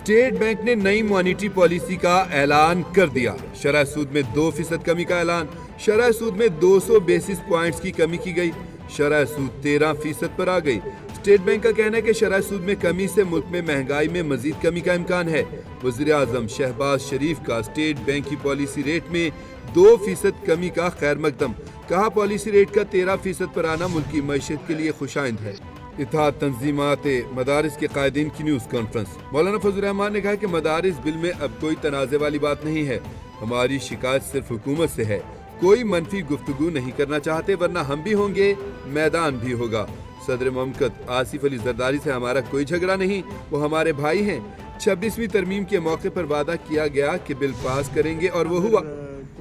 State bank نے نئی monetary policy کا اعلان کر دیا۔ شرح سود میں 2% کمی کا اعلان۔ شرح سود میں 200 بیسس پوائنٹس کی کمی کی گئی۔ شرح سود 13% پر آ گئی۔ اسٹیٹ بینک کا کہنا ہے کہ شرح سود میں کمی سے ملک میں مہنگائی میں مزید کمی کا امکان ہے۔ وزیر اعظم شہباز شریف کا اسٹیٹ بینک کی پالیسی ریٹ میں 2% کمی کا خیر مقدم۔ کہا پالیسی ریٹ کا 13% پر آنا ملک کی معیشت کے لیے خوش آئند ہے۔ اتحاد تنظیمات مدارس کے قائدین کی نیوز کانفرنس۔ مولانا فضل الرحمان نے کہا کہ مدارس بل میں اب کوئی تنازع والی بات نہیں ہے، ہماری شکایت صرف حکومت سے ہے، کوئی منفی گفتگو نہیں کرنا چاہتے ورنہ ہم بھی ہوں گے، میدان بھی ہوگا۔ صدر مملکت آصف علی زرداری سے ہمارا کوئی جھگڑا نہیں، وہ ہمارے بھائی ہیں۔ 26ویں ترمیم کے موقع پر وعدہ کیا گیا کہ بل پاس کریں گے اور وہ ہوا۔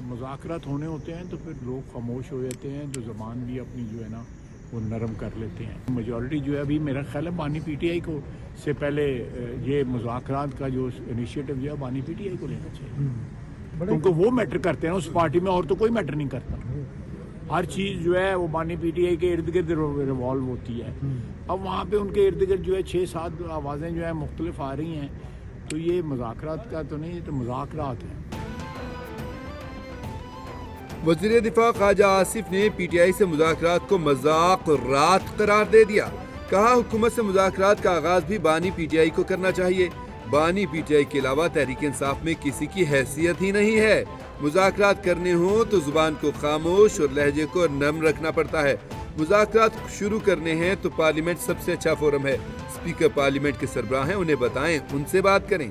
مذاکرات ہونے ہوتے ہیں تو پھر لوگ خاموش ہو جاتے ہیں، جو زبان بھی اپنی جو ہے نا وہ نرم کر لیتے ہیں۔ میجورٹی جو ہے ابھی میرا خیال ہے بانی پی ٹی آئی کو سے پہلے یہ مذاکرات کا جو انیشیٹو جو ہے بانی پی ٹی آئی کو لینا چاہیے، کیونکہ وہ میٹر کرتے ہیں اس پارٹی میں، اور تو کوئی میٹر نہیں کرتا۔ ہر چیز جو ہے وہ بانی پی ٹی آئی کے ارد گرد ریوالو ہوتی ہے۔ اب وہاں پہ ان کے ارد گرد جو ہے 6-7 آوازیں جو ہیں مختلف آ رہی ہیں، تو یہ مذاکرات کا تو نہیں، یہ تو مذاکرات ہیں۔ وزیر دفاع خواجہ آصف نے پی ٹی آئی سے مذاکرات کو مذاق رات قرار دے دیا۔ کہا حکومت سے مذاکرات کا آغاز بھی بانی پی ٹی آئی کو کرنا چاہیے۔ بانی پی ٹی آئی کے علاوہ تحریک انصاف میں کسی کی حیثیت ہی نہیں ہے۔ مذاکرات کرنے ہوں تو زبان کو خاموش اور لہجے کو نرم رکھنا پڑتا ہے۔ مذاکرات شروع کرنے ہیں تو پارلیمنٹ سب سے اچھا فورم ہے۔ اسپیکر پارلیمنٹ کے سربراہ ہیں، انہیں بتائیں، ان سے بات کریں۔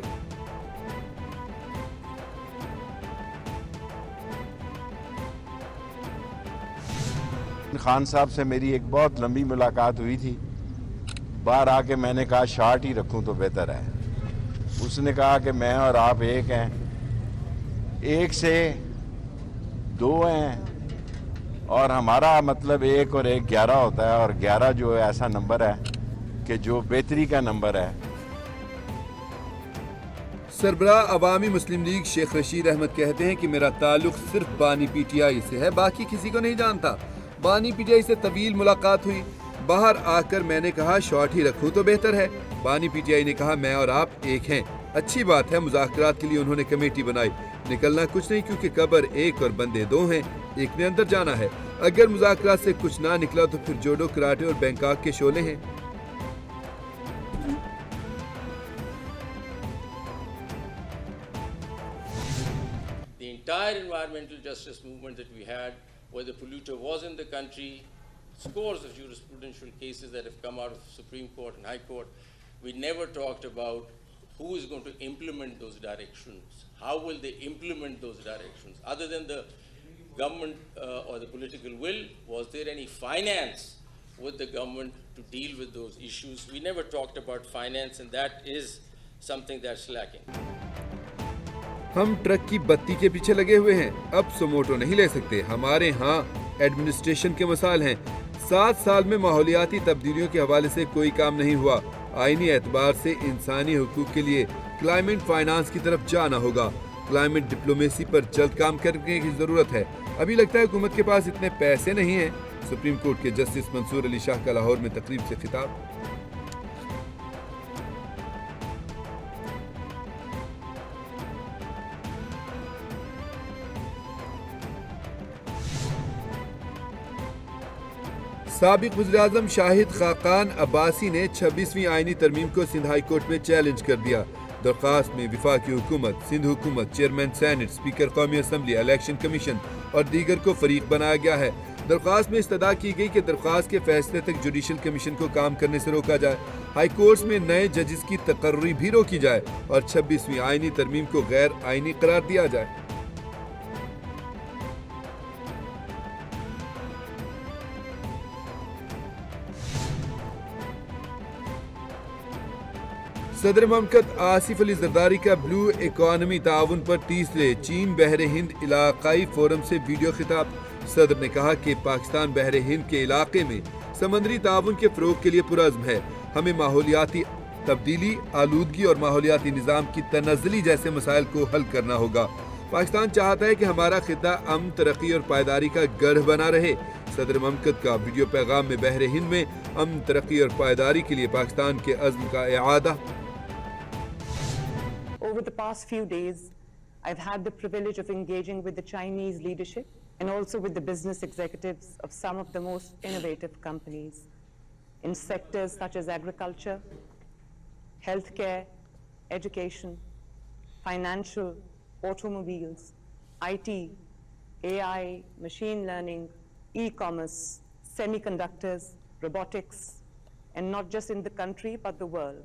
خان صاحب سے میری ایک بہت لمبی ملاقات ہوئی تھی۔ باہر آ کے میں نے کہا شارٹ ہی رکھوں تو بہتر ہے۔ اس نے کہا کہ میں اور آپ ایک ہیں، 1 سے 2 ہیں، اور ہمارا مطلب 1 اور 1 11 ہوتا ہے، اور 11 جو ہے ایسا نمبر ہے کہ جو بہتری کا نمبر ہے۔ سربراہ عوامی مسلم لیگ شیخ رشید احمد کہتے ہیں کہ میرا تعلق صرف بانی پی ٹی آئی سے ہے، باقی کسی کو نہیں جانتا۔ بانی پی ٹی آئی سے طویل ملاقات ہوئی، باہر آ کر میں نے کہا شارٹ ہی رکھوں تو بہتر ہے۔ بانی پی ٹی آئی نے کہا میں اور آپ ایک ہیں، اچھی بات ہے۔ مذاکرات کے لیے انہوں نے کمیٹی بنائی، نکلنا کچھ نہیں کیونکہ قبر ایک اور بندے 2 ہیں، ایک نے اندر جانا ہے۔ اگر مذاکرات سے کچھ نہ نکلا تو پھر جوڈو کراٹے اور بینکاک کے شعلے ہیں۔ The entire environmental justice movement that we had, where the polluter was in the country, scores of jurisprudential cases that have come out of Supreme Court and High Court, we never talked about who is going to implement those directions, how will they implement those directions. Other than the government or the political will, was there any finance with the government to deal with those issues? We never talked about finance, and that is something that's lacking. ہم truck کی بتی کے پیچھے لگے ہوئے ہیں، اب سموٹو نہیں لے سکتے۔ ہمارے ہاں ایڈمنسٹریشن کے مسائل ہیں۔ 7 سال میں ماحولیاتی تبدیلیوں کے حوالے سے کوئی کام نہیں ہوا۔ آئینی اعتبار سے انسانی حقوق کے لیے کلائمیٹ فائنانس کی طرف جانا ہوگا۔ کلائمیٹ ڈپلومیسی پر جلد کام کرنے کی ضرورت ہے۔ ابھی لگتا ہے حکومت کے پاس اتنے پیسے نہیں ہیں۔ سپریم کورٹ کے جسٹس منصور علی شاہ کا لاہور میں تقریب سے خطاب۔ سابق وزیراعظم شاہد خاقان عباسی نے 26ویں آئینی ترمیم کو سندھ ہائی کورٹ میں چیلنج کر دیا۔ درخواست میں وفاقی حکومت، سندھ حکومت، چیئرمین سینٹ، اسپیکر قومی اسمبلی، الیکشن کمیشن اور دیگر کو فریق بنایا گیا ہے۔ درخواست میں استدعا کی گئی کہ درخواست کے فیصلے تک جوڈیشل کمیشن کو کام کرنے سے روکا جائے، ہائی کورٹس میں نئے ججز کی تقرری بھی روکی جائے اور 26ویں آئینی ترمیم کو غیر آئینی قرار دیا جائے۔ صدر مملکت آصف علی زرداری کا بلو اکانومی تعاون پر تیسرے چین بحر ہند علاقائی فورم سے ویڈیو خطاب۔ صدر نے کہا کہ پاکستان بحر ہند کے علاقے میں سمندری تعاون کے فروغ کے لیے پرعزم ہے۔ ہمیں ماحولیاتی تبدیلی، آلودگی اور ماحولیاتی نظام کی تنزلی جیسے مسائل کو حل کرنا ہوگا۔ پاکستان چاہتا ہے کہ ہمارا خطہ امن، ترقی اور پائیداری کا گڑھ بنا رہے۔ صدر مملکت کا ویڈیو پیغام میں بحر ہند میں امن، ترقی اور پائیداری کے لیے پاکستان کے عزم کا اعادہ۔ Over the past few days, I've had the privilege of engaging with the Chinese leadership and also with the business executives of some of the most innovative companies in sectors such as agriculture, healthcare, education, financial, automobiles, IT, AI, machine learning, e-commerce, semiconductors, robotics, and not just in the country, but the world.